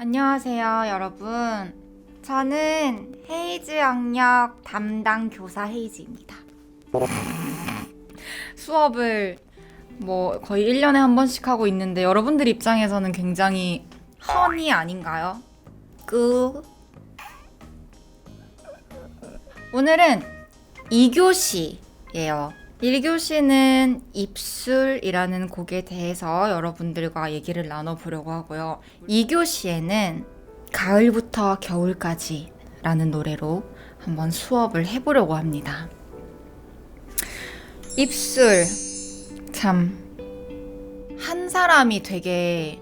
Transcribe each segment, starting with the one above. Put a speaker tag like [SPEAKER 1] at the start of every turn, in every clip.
[SPEAKER 1] 안녕하세요, 여러분. 저는 헤이즈 영역 담당 교사 헤이즈입니다. 수업을 거의 1년에 한 번씩 하고 있는데 여러분들 입장에서는 굉장히 허니 아닌가요? 오늘은 2교시예요. 1교시는 입술이라는 곡에 대해서 여러분들과 얘기를 나눠보려고 하고요. 2교시에는 가을부터 겨울까지 라는 노래로 한번 수업을 해보려고 합니다. 입술, 참, 한 사람이 되게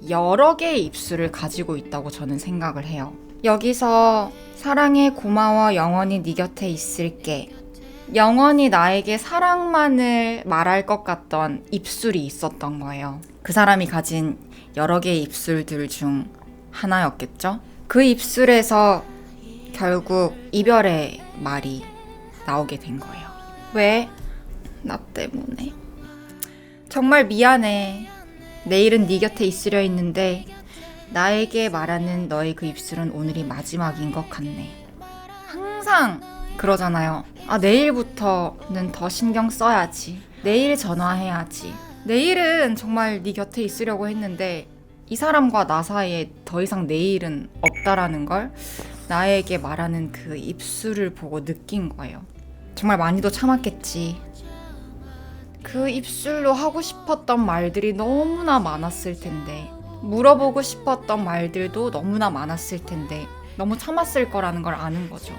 [SPEAKER 1] 여러 개의 입술을 가지고 있다고 저는 생각을 해요. 여기서 사랑해, 고마워, 영원히 네 곁에 있을게. 영원히 나에게 사랑만을 말할 것 같던 입술이 있었던 거예요. 그 사람이 가진 여러 개의 입술들 중 하나였겠죠? 그 입술에서 결국 이별의 말이 나오게 된 거예요. 왜? 나 때문에. 정말 미안해. 내일은 네 곁에 있으려 했는데 나에게 말하는 너의 그 입술은 오늘이 마지막인 것 같네. 항상 그러잖아요. 내일부터는 더 신경 써야지. 내일 전화해야지. 내일은 정말 네 곁에 있으려고 했는데 이 사람과 나 사이에 더 이상 내일은 없다라는 걸 나에게 말하는 그 입술을 보고 느낀 거예요. 정말 많이도 참았겠지. 그 입술로 하고 싶었던 말들이 너무나 많았을 텐데, 물어보고 싶었던 말들도 너무나 많았을 텐데 너무 참았을 거라는 걸 아는 거죠.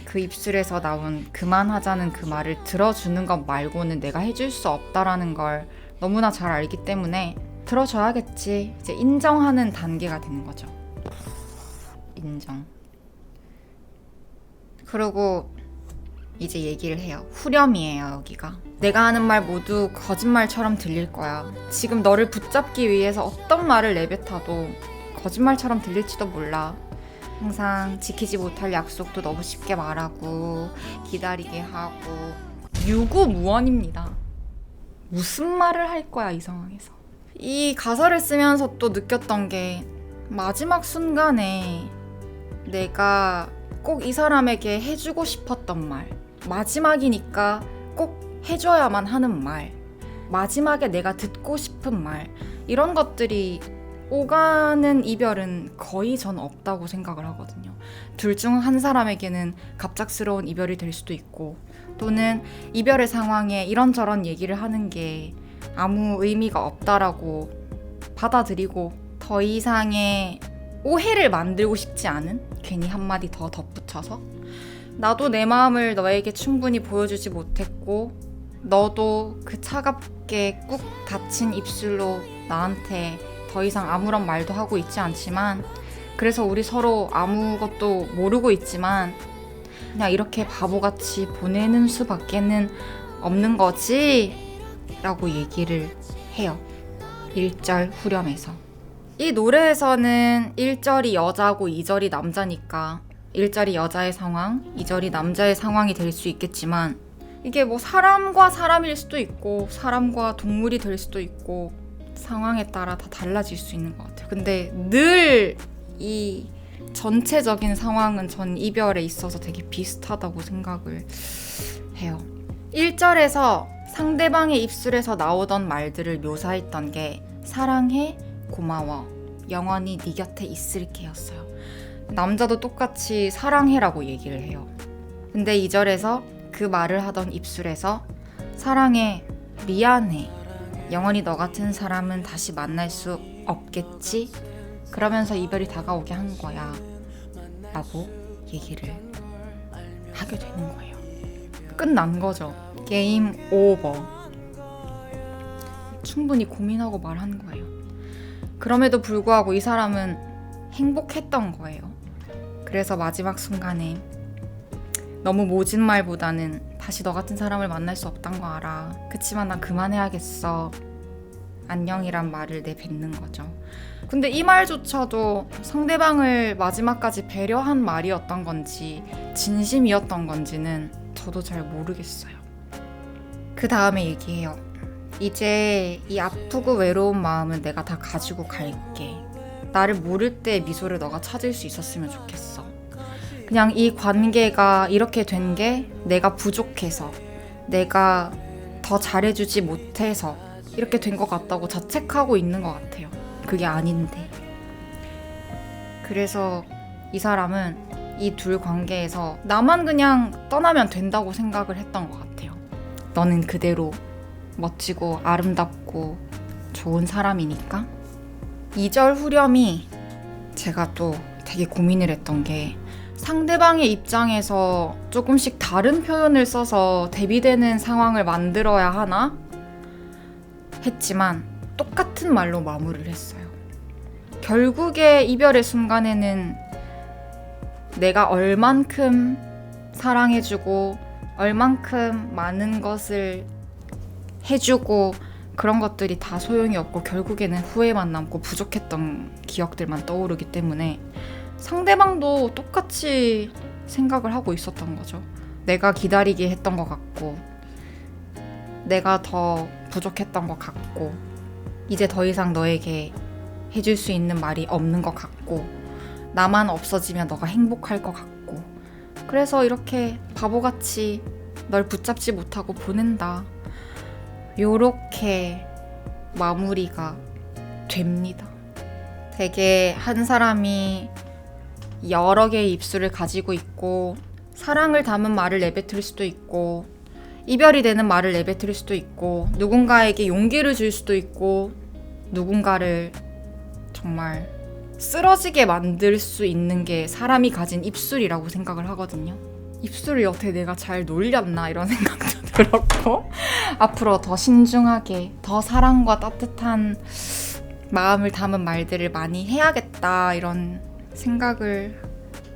[SPEAKER 1] 그 입술에서 나온 그만하자는 그 말을 들어주는 것 말고는 내가 해줄 수 없다라는 걸 너무나 잘 알기 때문에 들어줘야겠지. 이제 인정하는 단계가 되는 거죠. 인정. 그리고 이제 얘기를 해요. 후렴이에요, 여기가. 내가 하는 말 모두 거짓말처럼 들릴 거야. 지금 너를 붙잡기 위해서 어떤 말을 내뱉어도 거짓말처럼 들릴지도 몰라. 항상 지키지 못할 약속도 너무 쉽게 말하고 기다리게 하고 유구무원입니다. 무슨 말을 할 거야, 이 상황에서. 이 가사를 쓰면서 또 느꼈던 게 마지막 순간에 내가 꼭 이 사람에게 해주고 싶었던 말, 마지막이니까 꼭 해줘야만 하는 말, 마지막에 내가 듣고 싶은 말, 이런 것들이 오가는 이별은 거의 전 없다고 생각을 하거든요. 둘 중 한 사람에게는 갑작스러운 이별이 될 수도 있고, 또는 이별의 상황에 이런저런 얘기를 하는 게 아무 의미가 없다라고 받아들이고 더 이상의 오해를 만들고 싶지 않은, 괜히 한마디 더 덧붙여서 나도 내 마음을 너에게 충분히 보여주지 못했고 너도 그 차갑게 꾹 닫힌 입술로 나한테 더 이상 아무런 말도 하고 있지 않지만, 그래서 우리 서로 아무것도 모르고 있지만 그냥 이렇게 바보같이 보내는 수밖에는 없는 거지? 라고 얘기를 해요. 1절 후렴에서. 이 노래에서는 1절이 여자고 2절이 남자니까 1절이 여자의 상황, 2절이 남자의 상황이 될 수 있겠지만, 이게 사람과 사람일 수도 있고 사람과 동물이 될 수도 있고 상황에 따라 다 달라질 수 있는 것 같아요. 근데 늘 이 전체적인 상황은 전 이별에 있어서 되게 비슷하다고 생각을 해요. 1절에서 상대방의 입술에서 나오던 말들을 묘사했던 게 사랑해, 고마워, 영원히 네 곁에 있을게 였어요. 남자도 똑같이 사랑해라고 얘기를 해요. 근데 2절에서 그 말을 하던 입술에서 사랑해, 미안해, 영원히 너 같은 사람은 다시 만날 수 없겠지? 그러면서 이별이 다가오게 한 거야 라고 얘기를 하게 되는 거예요. 끝난 거죠. 게임 오버. 충분히 고민하고 말한 거예요. 그럼에도 불구하고 이 사람은 행복했던 거예요. 그래서 마지막 순간에 너무 모진 말보다는 다시 너 같은 사람을 만날 수 없단 거 알아. 그치만 나 그만해야겠어. 안녕이란 말을 내뱉는 거죠. 근데 이 말조차도 상대방을 마지막까지 배려한 말이었던 건지 진심이었던 건지는 저도 잘 모르겠어요. 그 다음에 얘기해요. 이제 이 아프고 외로운 마음은 내가 다 가지고 갈게. 나를 모를 때 미소를 너가 찾을 수 있었으면 좋겠어. 그냥 이 관계가 이렇게 된 게 내가 부족해서, 내가 더 잘해주지 못해서 이렇게 된 것 같다고 자책하고 있는 것 같아요. 그게 아닌데. 그래서 이 사람은 이 둘 관계에서 나만 그냥 떠나면 된다고 생각을 했던 것 같아요. 너는 그대로 멋지고 아름답고 좋은 사람이니까. 2절 후렴이 제가 또 되게 고민을 했던 게, 상대방의 입장에서 조금씩 다른 표현을 써서 대비되는 상황을 만들어야 하나 했지만 똑같은 말로 마무리를 했어요. 결국에 이별의 순간에는 내가 얼만큼 사랑해주고 얼만큼 많은 것을 해주고 그런 것들이 다 소용이 없고 결국에는 후회만 남고 부족했던 기억들만 떠오르기 때문에 상대방도 똑같이 생각을 하고 있었던 거죠. 내가 기다리게 했던 것 같고 내가 더 부족했던 것 같고 이제 더 이상 너에게 해줄 수 있는 말이 없는 것 같고 나만 없어지면 너가 행복할 것 같고 그래서 이렇게 바보같이 널 붙잡지 못하고 보낸다. 요렇게 마무리가 됩니다. 되게 한 사람이 여러 개의 입술을 가지고 있고 사랑을 담은 말을 내뱉을 수도 있고 이별이 되는 말을 내뱉을 수도 있고 누군가에게 용기를 줄 수도 있고 누군가를 정말 쓰러지게 만들 수 있는 게 사람이 가진 입술이라고 생각을 하거든요. 입술을 여태 내가 잘 놀렸나 이런 생각도 들었고 앞으로 더 신중하게 더 사랑과 따뜻한 마음을 담은 말들을 많이 해야겠다 이런 생각을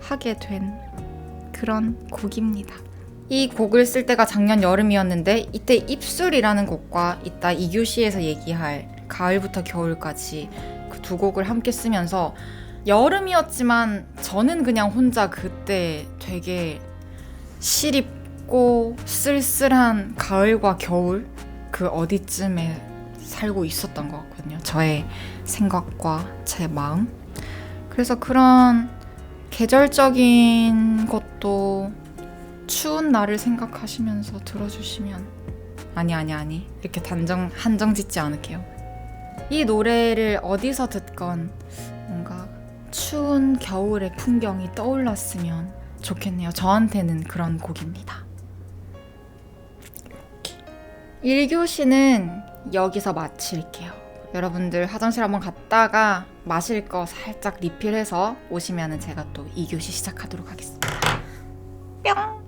[SPEAKER 1] 하게 된 그런 곡입니다. 이 곡을 쓸 때가 작년 여름이었는데 이때 입술이라는 곡과 이따 2교시에서 얘기할 가을부터 겨울까지 그 두 곡을 함께 쓰면서 여름이었지만 저는 그냥 혼자 그때 되게 시립고 쓸쓸한 가을과 겨울 그 어디쯤에 살고 있었던 것 같거든요. 저의 생각과 제 마음. 그래서 그런 계절적인 것도 추운 날을 생각하시면서 들어주시면 아니 이렇게 한정 짓지 않을게요. 이 노래를 어디서 듣건 뭔가 추운 겨울의 풍경이 떠올랐으면 좋겠네요. 저한테는 그런 곡입니다. 1교시는 여기서 마칠게요. 여러분들 화장실 한번 갔다가 마실 거 살짝 리필해서 오시면 제가 또 2교시 시작하도록 하겠습니다. 뿅!